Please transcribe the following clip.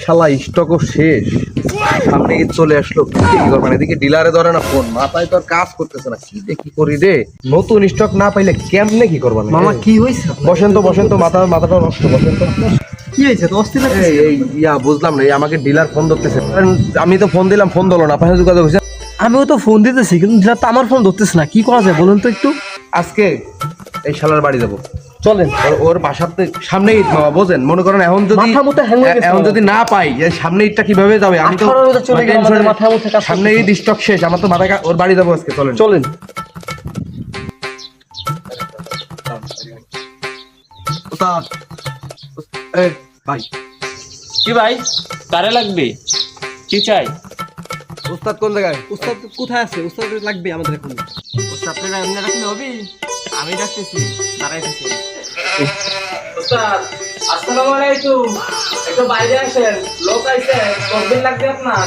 শালা স্টকও শেষ, সামনে ঈদ চলে আসলো, কি করবেন? এদিকে ডিলারে ধরে না ফোন, মাথায় তো আর কাজ করতেছে না, কি করি রে? নতুন স্টক না পাইলে কেমনে কি করবেন? মামা কি হয়েছে? বসেন তো, মাথাটা নষ্ট, বসেন তো। কি হয়েছে? তো অস্থির লাগছে। এই বুঝলাম না, এই আমাকে ডিলার ফোন ধরতেছে, আমি তো ফোন দিলাম, ফোন ধরলো না, আপনার সাথে যোগাযোগ হয়েছে? আমিও তো ফোন দিতেছি কিন্তু ডিলার তো আমার ফোন ধরতেছে না, কি করা যায় বলুন তো একটু। আজকে এই শালার বাড়ি যাবো, চলেন। ওর বাসাতে সামনে ঈদ মামা, বোঝেন? মনে করেন এখন মাথা মুথা hang হয়ে গেছে এখন আমার। যদি না পাই, এই সামনে ঈদটা কিভাবে যাবে? আমি তো 18 রোজা চলে গেল, আমাদের মাথা মুথা কাজ সামনে ঈদ, স্টক শেষ, আমার তো মাথা ওর বাড়ি যাবো আজকে, চলেন। চলেন। উস্তাদ, এই ভাই, কি ভাই, কারে লাগবে? কি চাই? উস্তাদ কোন জায়গায়? উস্তাদ কোথায় আছে? উস্তাদ লাগবে আমাদের এখন। আপনারা এমনি রাখলে হবে? আমি ডাকতেছি, দাঁড়াই থাকি। ওস্তাদ, আসসালামু আলাইকুম। একটু বাইরে আসেন, লোক আইছে, কতদিন লাগবে আপনার?